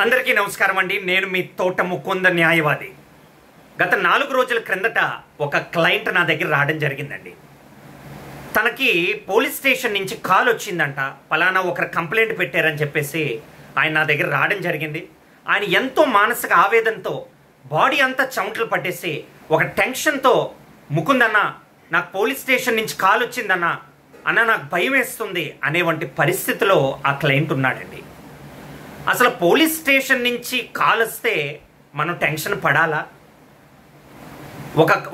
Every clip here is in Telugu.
అందరికీ నమస్కారం అండి. నేను మీ తోట ముకుంద న్యాయవాది. గత 4 రోజుల క్రిందట ఒక క్లయింట్ నా దగ్గర రావడం జరిగిందండి. తనకి పోలీస్ స్టేషన్ నుంచి కాల్ వచ్చిందంట. పలానా ఒకరు కంప్లైంట్ పెట్టారని చెప్పేసి ఆయన నా దగ్గర రావడం జరిగింది. ఆయన ఎంతో మానసిక ఆవేదనతో బాడీ అంతా చెమటలు పట్టేసి ఒక టెన్షన్తో, ముకుందన్న నాకు పోలీస్ స్టేషన్ నుంచి కాల్ వచ్చిందన్న, అన్న నాకు భయం వేస్తుంది అనేవంటి పరిస్థితిలో ఆ క్లయింట్ ఉన్నాడండి. అసలు పోలీస్ స్టేషన్ నుంచి కాల్ వస్తే మనం టెన్షన్ పడాలా?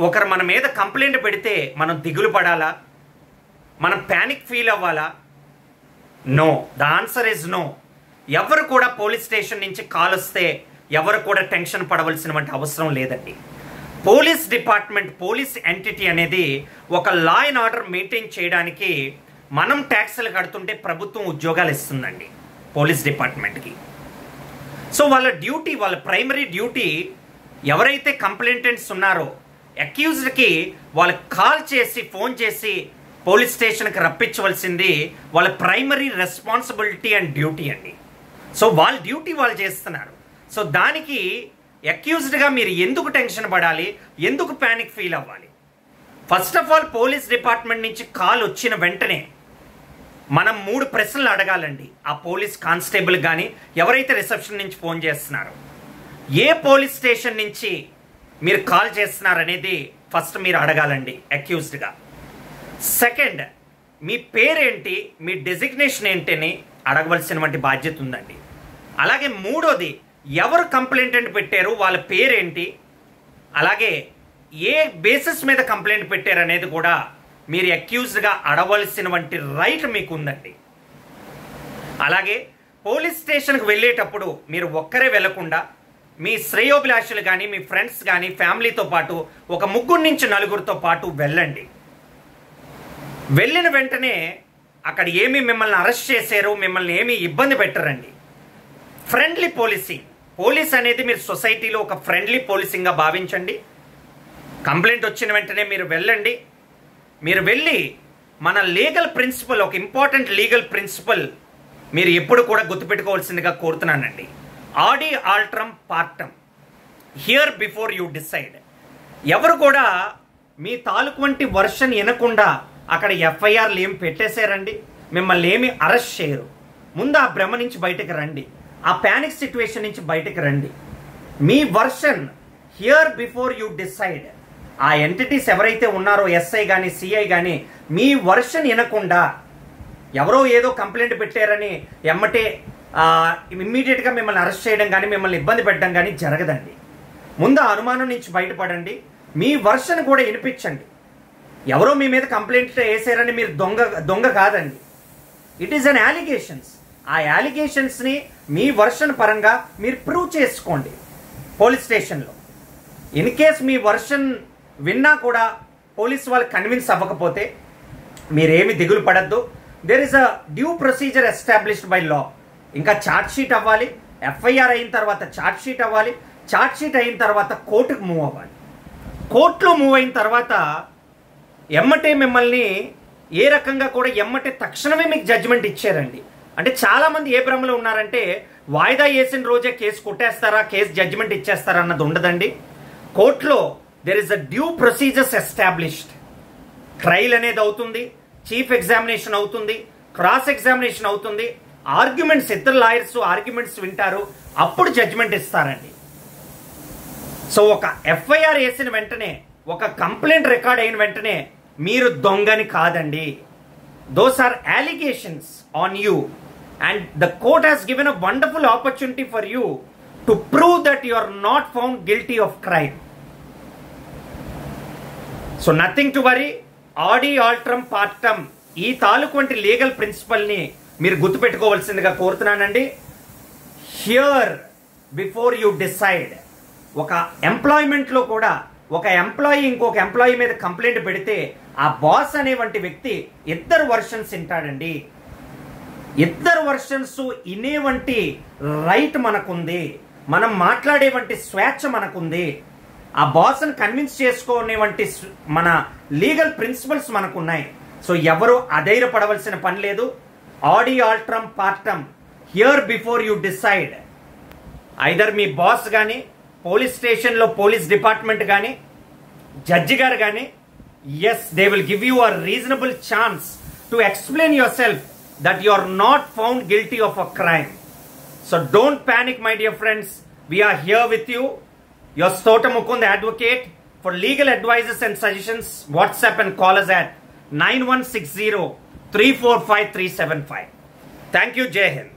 ఒకరు మన మీద కంప్లైంట్ పెడితే మనం దిగులు పడాలా? మనం ప్యానిక్ ఫీల్ అవ్వాలా? No, the answer is no. ఎవరు కూడా పోలీస్ స్టేషన్ నుంచి కాల్ వస్తే ఎవరు కూడా టెన్షన్ పడవలసినటువంటి అవసరం లేదండి. పోలీస్ డిపార్ట్మెంట్, పోలీస్ ఎంటిటీ అనేది ఒక లా అండ్ ఆర్డర్ మెయింటైన్ చేయడానికి మనం ట్యాక్సులు కడుతుంటే ప్రభుత్వం ఉద్యోగాలు ఇస్తుందండి పోలీస్ డిపార్ట్మెంట్కి. సో వాళ్ళ డ్యూటీ, వాళ్ళ ప్రైమరీ డ్యూటీ ఎవరైతే కంప్లైంటెంట్స్ ఉన్నారో అక్యూజ్డ్కి వాళ్ళకి కాల్ చేసి, ఫోన్ చేసి పోలీస్ స్టేషన్కి రప్పించవలసింది వాళ్ళ ప్రైమరీ రెస్పాన్సిబిలిటీ అండ్ డ్యూటీ అండి. సో వాళ్ళ డ్యూటీ వాళ్ళు చేస్తున్నారు. సో దానికి అక్యూజ్డ్గా మీరు ఎందుకు టెన్షన్ పడాలి, ఎందుకు ప్యానిక్ ఫీల్ అవ్వాలి? First of all police department నుంచి కాల్ వచ్చిన వెంటనే మనం 3 ప్రశ్నలు అడగాలండి. ఆ పోలీస్ కానిస్టేబుల్ కానీ ఎవరైతే రిసెప్షన్ నుంచి ఫోన్ చేస్తున్నారో, ఏ పోలీస్ స్టేషన్ నుంచి మీరు కాల్ చేస్తున్నారు అనేది ఫస్ట్ మీరు అడగాలండి అక్యూజ్డ్గా. సెకండ్, మీ పేరేంటి, మీ డెసిగ్నేషన్ ఏంటని అడగవలసినటువంటి బాధ్యత ఉందండి. అలాగే మూడోది, ఎవరు కంప్లైంట్ పెట్టారు, వాళ్ళ పేరేంటి, అలాగే ఏ బేసిస్ మీద కంప్లైంట్ పెట్టారు అనేది కూడా మీరు అక్యూజ్డ్గా అడవలసినటువంటి రైట్ మీకు ఉందండి. అలాగే పోలీస్ స్టేషన్కి వెళ్ళేటప్పుడు మీరు ఒక్కరే వెళ్లకుండా మీ శ్రేయోభిలాషులు కానీ, మీ ఫ్రెండ్స్ కానీ, ఫ్యామిలీతో పాటు ఒక 3 నుంచి 4 పాటు వెళ్ళండి. వెళ్ళిన వెంటనే అక్కడ ఏమి మిమ్మల్ని అరెస్ట్ చేశారు, మిమ్మల్ని ఏమి ఇబ్బంది పెట్టరండి. ఫ్రెండ్లీ పోలీసింగ్, పోలీస్ అనేది మీరు సొసైటీలో ఒక ఫ్రెండ్లీ పోలీసింగ్గా భావించండి. కంప్లైంట్ వచ్చిన వెంటనే మీరు వెళ్ళండి. మీరు వెళ్ళి మన లీగల్ ప్రిన్సిపల్, ఒక ఇంపార్టెంట్ లీగల్ ప్రిన్సిపల్ మీరు ఎప్పుడు కూడా గుర్తుపెట్టుకోవాల్సిందిగా కోరుతున్నానండి. ఆడి ఆల్ట్రమ్ పార్టమ్, హియర్ బిఫోర్ యూ డిసైడ్. ఎవరు కూడా మీ తాలూకు వంటి వర్షన్ వినకుండా అక్కడ ఎఫ్ఐఆర్లు ఏం పెట్టేశారండి, మిమ్మల్ని ఏమి అరెస్ట్ చేయరు. ముందు ఆ భ్రమ నుంచి బయటకు రండి, ఆ ప్యానిక్ సిచ్యువేషన్ నుంచి బయటకు రండి. మీ version hear before you decide. ఆ ఎంటిటీస్ ఎవరైతే ఉన్నారో, ఎస్ఐ కానీ సిఐ కానీ, మీ వర్షన్ వినకుండా ఎవరో ఏదో కంప్లైంట్ పెట్టారని ఎమ్మటే ఇమ్మీడియట్గా మిమ్మల్ని అరెస్ట్ చేయడం కానీ, మిమ్మల్ని ఇబ్బంది పెట్టడం కానీ జరగదండి. ముందు ఆ అనుమానం నుంచి బయటపడండి, మీ వర్షన్ కూడా వినిపించండి. ఎవరో మీ మీద కంప్లైంట్ వేసారని మీరు దొంగ కాదండి. It is an allegations. ఆ అలిగేషన్స్ని మీ వర్షన్ పరంగా మీరు ప్రూవ్ చేసుకోండి పోలీస్ స్టేషన్లో. ఇన్ కేస్ మీ వర్షన్ విన్నా కూడా పోలీస్ వాళ్ళు కన్విన్స్ అవ్వకపోతే మీరేమి దిగులు పడద్దు. There is a due procedure established by law. ఇంకా ఛార్జ్ షీట్ అవ్వాలి, ఎఫ్ఐఆర్ అయిన తర్వాత ఛార్జ్ షీట్ అవ్వాలి, ఛార్జ్ షీట్ అయిన తర్వాత కోర్టుకు మూవ్ అవ్వాలి. కోర్టులో మూవ్ అయిన తర్వాత ఎమ్మటే మిమ్మల్ని ఏ రకంగా కూడా ఎమ్మటే తక్షణమే మీకు జడ్జిమెంట్ ఇచ్చారండి. అంటే చాలామంది ఏ భ్రమలో ఉన్నారంటే వాయిదా వేసిన రోజే కేసు కొట్టేస్తారా, కేసు జడ్జిమెంట్ ఇచ్చేస్తారా అన్నది ఉండదండి. కోర్టులో there is a due procedures established. Trial అనేది అవుతుంది, చీఫ్ ఎగ్జామినేషన్ అవుతుంది, క్రాస్ ఎగ్జామినేషన్ అవుతుంది, ఆర్గ్యుమెంట్స్, ఇద్దరు లాయర్స్ ఆర్గ్యుమెంట్స్ వింటారు, అప్పుడు జడ్జిమెంట్ ఇస్తారండి. సో ఒక ఎఫ్ఐఆర్ వేసిన వెంటనే, ఒక కంప్లైంట్ రికార్డ్ అయిన వెంటనే మీరు దొంగని కాదండి. Those are allegations on you and the court has given a wonderful opportunity for you to prove that you are not found guilty of crime. So nothing to worry. ఆడి ఆల్ట్రమ్ పార్టమ్, ఈ తాలూకు వంటి లీగల్ ప్రిన్సిపల్ని మీరు గుర్తుపెట్టుకోవాల్సిందిగా కోరుతున్నానండి. Hear before you decide. ఒక ఎంప్లాయ్మెంట్లో కూడా ఒక ఎంప్లాయీ ఇంకొక ఎంప్లాయీ మీద కంప్లైంట్ పెడితే ఆ బాస్ అనేవంటి వ్యక్తి 2 వర్షన్స్ వింటాడండి. 2 వర్షన్స్ వినేవంటి రైట్ మనకుంది, మనం మాట్లాడేవంటి స్వేచ్ఛ మనకుంది, ఆ బాస్ని కన్విన్స్ చేసుకునేవంటి మన లీగల్ ప్రిన్సిపల్స్ మనకున్నాయి. సో ఎవరు అధైర్యపడవలసిన పని లేదు. ఆడి ఆల్ట్రమ్ పార్టమ్, hear before you decide. Either మీ బాస్ కానీ, పోలీస్ స్టేషన్లో పోలీస్ డిపార్ట్మెంట్ కానీ, జడ్జి గారు కానీ, yes they will give you a reasonable chance to explain yourself that you are not found guilty of a crime. So don't panic my dear friends, we are here with you, your Stota Mukund advocate. For legal advices and suggestions, WhatsApp and call us at 9160 345 375. Thank you. Jai Hind.